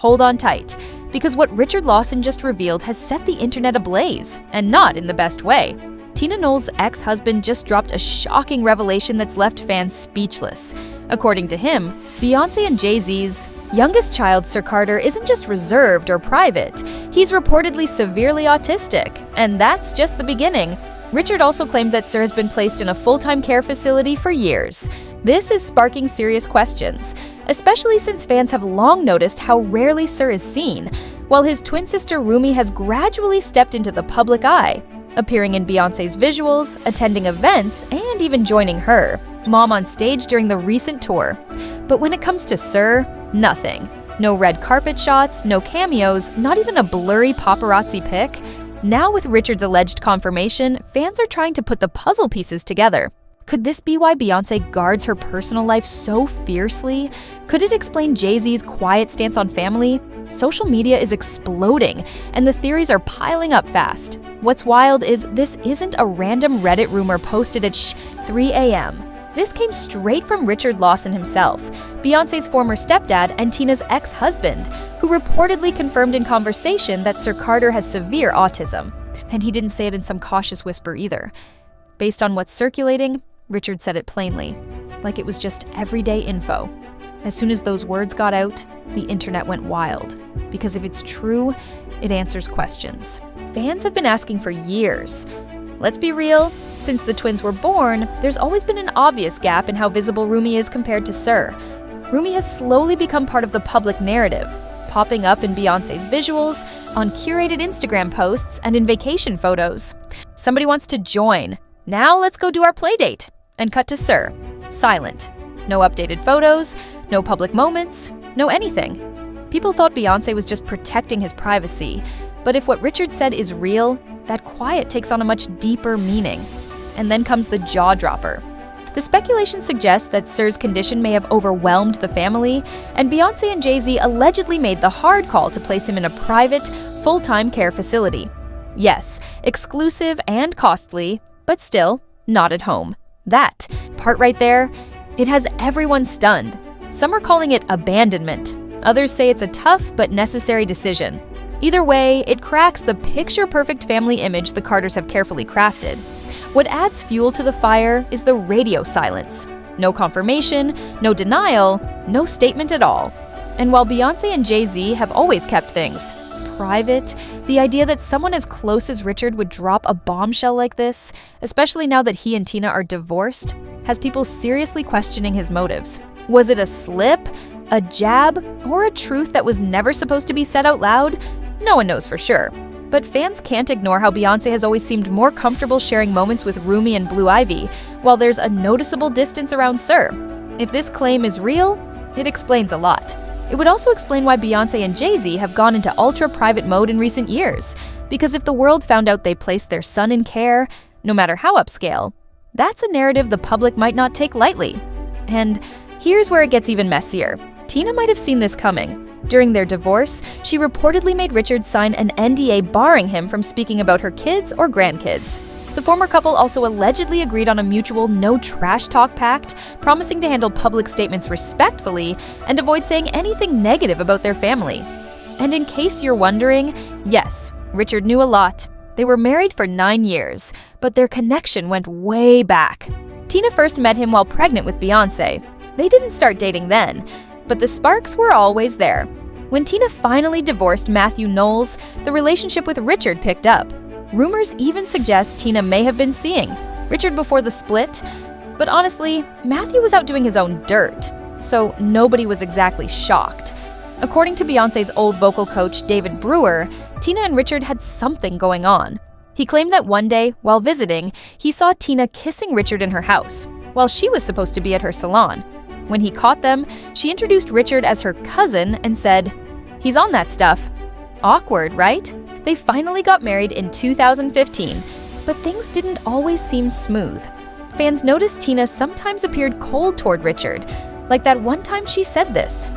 Hold on tight, because what Richard Lawson just revealed has set the internet ablaze, and not in the best way. Tina Knowles' ex-husband just dropped a shocking revelation that's left fans speechless. According to him, Beyoncé and Jay-Z's youngest child, Sir Carter, isn't just reserved or private. He's reportedly severely autistic, and that's just the beginning. Richard also claimed that Sir has been placed in a full-time care facility for years. This is sparking serious questions, especially since fans have long noticed how rarely Sir is seen, while his twin sister Rumi has gradually stepped into the public eye, appearing in Beyoncé's visuals, attending events, and even joining her mom on stage during the recent tour. But when it comes to Sir, nothing. No red carpet shots, no cameos, not even a blurry paparazzi pic. Now with Richard's alleged confirmation, fans are trying to put the puzzle pieces together. Could this be why Beyoncé guards her personal life so fiercely? Could it explain Jay-Z's quiet stance on family? Social media is exploding, and the theories are piling up fast. What's wild is this isn't a random Reddit rumor posted at 3 a.m. This came straight from Richard Lawson himself, Beyoncé's former stepdad and Tina's ex-husband, who reportedly confirmed in conversation that Sir Carter has severe autism. And he didn't say it in some cautious whisper either. Based on what's circulating, Richard said it plainly, like it was just everyday info. As soon as those words got out, the internet went wild. Because if it's true, it answers questions fans have been asking for years. Let's be real, since the twins were born, there's always been an obvious gap in how visible Rumi is compared to Sir. Rumi has slowly become part of the public narrative, popping up in Beyoncé's visuals, on curated Instagram posts, and in vacation photos. Somebody wants to join. Now let's go do our playdate. And cut to Sir. Silent. No updated photos, no public moments, no anything. People thought Beyoncé was just protecting his privacy, but if what Richard said is real, that quiet takes on a much deeper meaning. And then comes the jaw-dropper. The speculation suggests that Sir's condition may have overwhelmed the family, and Beyoncé and Jay-Z allegedly made the hard call to place him in a private, full-time care facility. Yes, exclusive and costly, but still not at home. That part right there, it has everyone stunned. Some are calling it abandonment. Others say it's a tough but necessary decision. Either way, it cracks the picture-perfect family image the Carters have carefully crafted. What adds fuel to the fire is the radio silence. No confirmation, no denial, no statement at all. And while Beyoncé and Jay-Z have always kept things private, the idea that someone as close as Richard would drop a bombshell like this, especially now that he and Tina are divorced, has people seriously questioning his motives. Was it a slip, a jab, or a truth that was never supposed to be said out loud? No one knows for sure. But fans can't ignore how Beyoncé has always seemed more comfortable sharing moments with Rumi and Blue Ivy, while there's a noticeable distance around Sir. If this claim is real, it explains a lot. It would also explain why Beyoncé and Jay-Z have gone into ultra-private mode in recent years, because if the world found out they placed their son in care, no matter how upscale, that's a narrative the public might not take lightly. And here's where it gets even messier. Tina might have seen this coming. During their divorce, she reportedly made Richard sign an NDA barring him from speaking about her kids or grandkids. The former couple also allegedly agreed on a mutual no trash talk pact, promising to handle public statements respectfully and avoid saying anything negative about their family. And in case you're wondering, yes, Richard knew a lot. They were married for 9 years, but their connection went way back. Tina first met him while pregnant with Beyoncé. They didn't start dating then, but the sparks were always there. When Tina finally divorced Matthew Knowles, the relationship with Richard picked up. Rumors even suggest Tina may have been seeing Richard before the split, but honestly, Matthew was out doing his own dirt, so nobody was exactly shocked. According to Beyoncé's old vocal coach David Brewer, Tina and Richard had something going on. He claimed that one day, while visiting, he saw Tina kissing Richard in her house, while she was supposed to be at her salon. When he caught them, she introduced Richard as her cousin and said, "He's on that stuff." Awkward, right? They finally got married in 2015, but things didn't always seem smooth. Fans noticed Tina sometimes appeared cold toward Richard, like that one time she said this.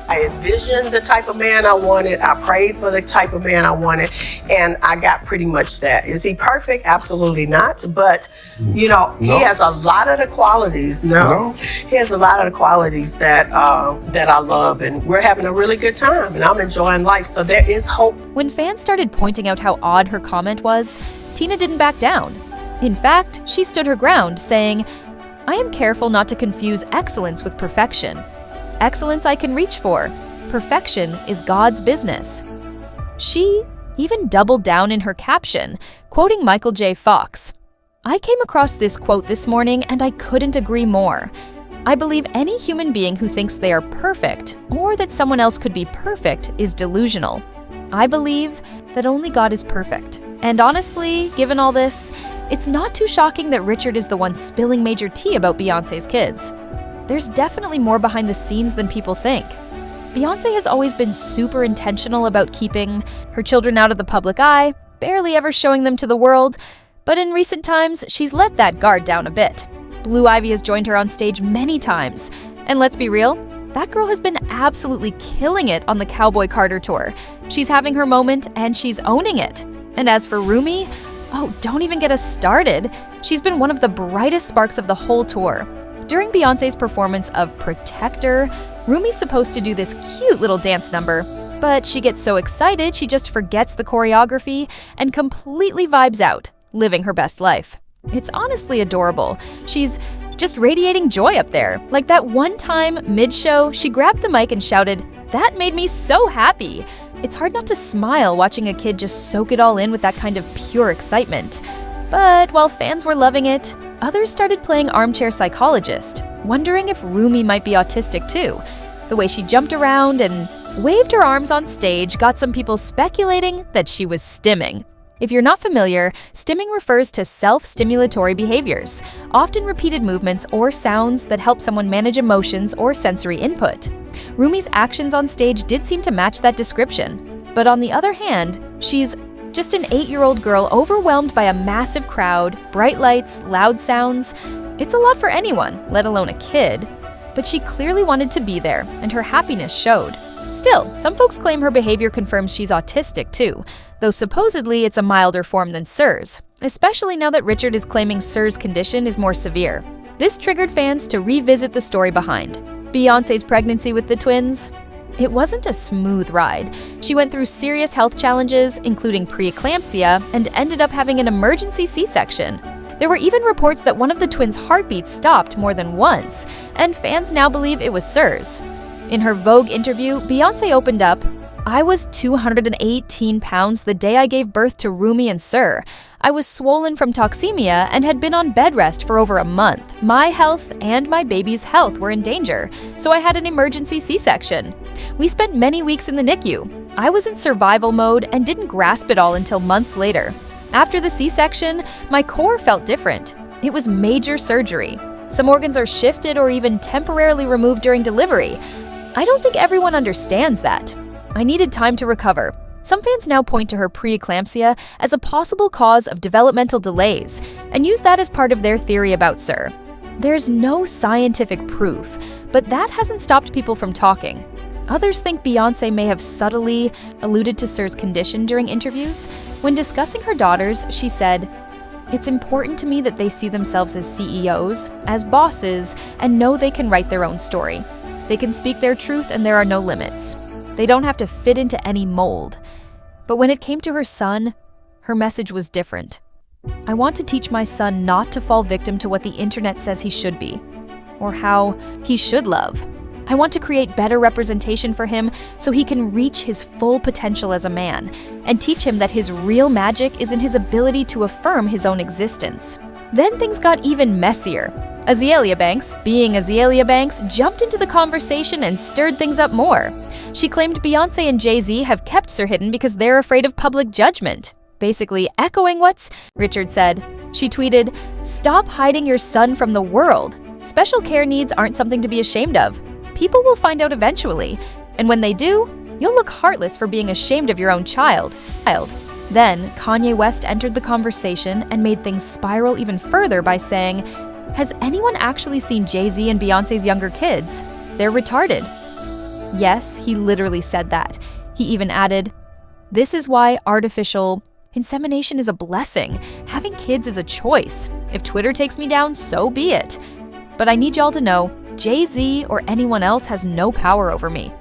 I envisioned the type of man I wanted. I prayed for the type of man I wanted, and I got pretty much that. Is he perfect? Absolutely not. But, he has a lot of the qualities. He has a lot of the qualities that I love, and we're having a really good time, and I'm enjoying life. So there is hope. When fans started pointing out how odd her comment was, Tina didn't back down. In fact, she stood her ground, saying, "I am careful not to confuse excellence with perfection. Excellence I can reach for. Perfection is God's business." She even doubled down in her caption, quoting Michael J. Fox. "I came across this quote this morning and I couldn't agree more. I believe any human being who thinks they are perfect or that someone else could be perfect is delusional. I believe that only God is perfect. And honestly, given all this, it's not too shocking that Richard is the one spilling major tea about Beyoncé's kids. There's definitely more behind the scenes than people think. Beyoncé has always been super intentional about keeping her children out of the public eye, barely ever showing them to the world, but in recent times, she's let that guard down a bit. Blue Ivy has joined her on stage many times, and let's be real, that girl has been absolutely killing it on the Cowboy Carter tour. She's having her moment, and she's owning it. And as for Rumi, oh, don't even get us started. She's been one of the brightest sparks of the whole tour. During Beyoncé's performance of Protector, Rumi's supposed to do this cute little dance number, but she gets so excited she just forgets the choreography and completely vibes out, living her best life. It's honestly adorable. She's just radiating joy up there. Like that one time, mid-show, she grabbed the mic and shouted, "That made me so happy." It's hard not to smile watching a kid just soak it all in with that kind of pure excitement. But while fans were loving it, others started playing armchair psychologist, wondering if Rumi might be autistic too. The way she jumped around and waved her arms on stage got some people speculating that she was stimming. If you're not familiar, stimming refers to self-stimulatory behaviors, often repeated movements or sounds that help someone manage emotions or sensory input. Rumi's actions on stage did seem to match that description. But on the other hand, she's just an 8-year-old girl overwhelmed by a massive crowd, bright lights, loud sounds. It's a lot for anyone, let alone a kid. But she clearly wanted to be there, and her happiness showed. Still, some folks claim her behavior confirms she's autistic too, though supposedly it's a milder form than SIRS, especially now that Richard is claiming SIRS' condition is more severe. This triggered fans to revisit the story behind Beyoncé's pregnancy with the twins. It wasn't a smooth ride. She went through serious health challenges, including preeclampsia, and ended up having an emergency C-section. There were even reports that one of the twins' heartbeats stopped more than once, and fans now believe it was SIRS. In her Vogue interview, Beyoncé opened up, "I was 218 pounds the day I gave birth to Rumi and Sir. I was swollen from toxemia and had been on bed rest for over a month. My health and my baby's health were in danger, so I had an emergency C-section. We spent many weeks in the NICU. I was in survival mode and didn't grasp it all until months later. After the C-section, my core felt different. It was major surgery. Some organs are shifted or even temporarily removed during delivery. I don't think everyone understands that. I needed time to recover." Some fans now point to her preeclampsia as a possible cause of developmental delays and use that as part of their theory about Sir. There's no scientific proof, but that hasn't stopped people from talking. Others think Beyoncé may have subtly alluded to Sir's condition during interviews. When discussing her daughters, she said, "It's important to me that they see themselves as CEOs, as bosses, and know they can write their own story. They can speak their truth and there are no limits. They don't have to fit into any mold." But when it came to her son, her message was different. "I want to teach my son not to fall victim to what the internet says he should be, or how he should love. I want to create better representation for him so he can reach his full potential as a man, and teach him that his real magic is in his ability to affirm his own existence." Then things got even messier. Azealia Banks, being Azealia Banks, jumped into the conversation and stirred things up more. She claimed Beyoncé and Jay-Z have kept Sir hidden because they're afraid of public judgment. Basically echoing what Richard said. She tweeted, "Stop hiding your son from the world. Special care needs aren't something to be ashamed of. People will find out eventually, and when they do, you'll look heartless for being ashamed of your own child." Then, Kanye West entered the conversation and made things spiral even further by saying, "Has anyone actually seen Jay-Z and Beyoncé's younger kids? They're retarded." Yes, he literally said that. He even added, "This is why artificial insemination is a blessing. Having kids is a choice. If Twitter takes me down, so be it. But I need y'all to know, Jay-Z or anyone else has no power over me."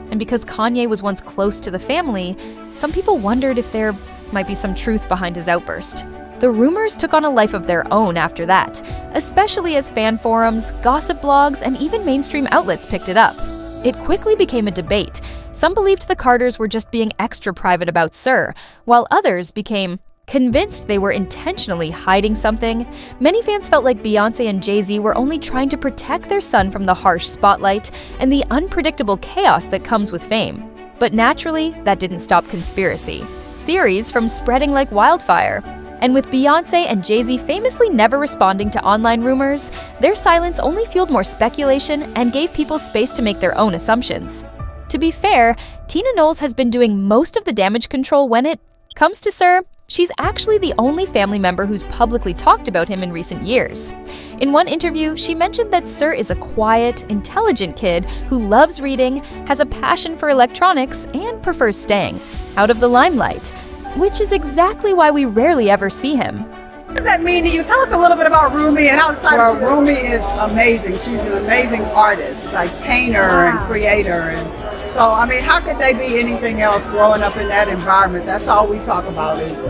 And because Kanye was once close to the family, some people wondered if there might be some truth behind his outburst. The rumors took on a life of their own after that, especially as fan forums, gossip blogs, and even mainstream outlets picked it up. It quickly became a debate. Some believed the Carters were just being extra private about Sir, while others became convinced they were intentionally hiding something. Many fans felt like Beyoncé and Jay-Z were only trying to protect their son from the harsh spotlight and the unpredictable chaos that comes with fame. But naturally, that didn't stop conspiracy theories from spreading like wildfire. And with Beyoncé and Jay-Z famously never responding to online rumors, their silence only fueled more speculation and gave people space to make their own assumptions. To be fair, Tina Knowles has been doing most of the damage control when it comes to Sir. She's actually the only family member who's publicly talked about him in recent years. In one interview, she mentioned that Sir is a quiet, intelligent kid who loves reading, has a passion for electronics, and prefers staying out of the limelight, which is exactly why we rarely ever see him. What does that mean to you? Tell us a little bit about Rumi and how excited Well, you are. Rumi is amazing. She's an amazing artist, like painter and creator. And so, I mean, how could they be anything else growing up in that environment? That's all we talk about is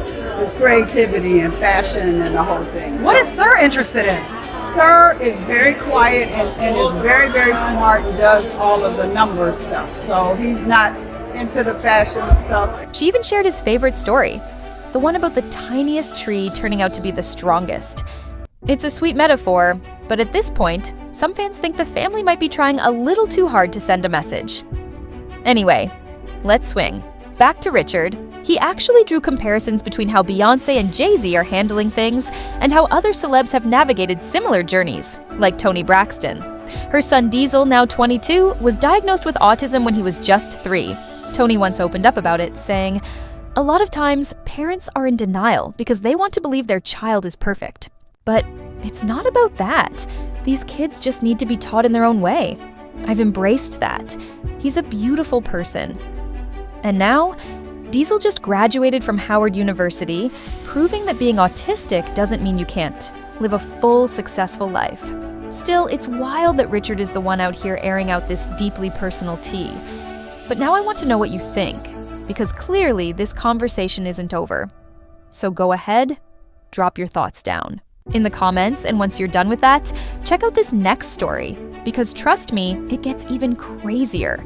creativity and fashion and the whole thing. What is Sir interested in? Sir is very quiet and is very, very smart and does all of the number stuff. So he's not into the fashion stuff. She even shared his favorite story, the one about the tiniest tree turning out to be the strongest. It's a sweet metaphor, but at this point, some fans think the family might be trying a little too hard to send a message. Anyway, let's swing. Back to Richard. He actually drew comparisons between how Beyoncé and Jay-Z are handling things and how other celebs have navigated similar journeys, like Toni Braxton. Her son Diesel, now 22, was diagnosed with autism when he was just 3. Toni once opened up about it, saying, "A lot of times, parents are in denial because they want to believe their child is perfect. But it's not about that. These kids just need to be taught in their own way. I've embraced that. He's a beautiful person." And now, Diesel just graduated from Howard University, proving that being autistic doesn't mean you can't live a full, successful life. Still, it's wild that Richard is the one out here airing out this deeply personal tea. But now I want to know what you think, because clearly this conversation isn't over. So go ahead, drop your thoughts down in the comments, and once you're done with that, check out this next story, because trust me, it gets even crazier.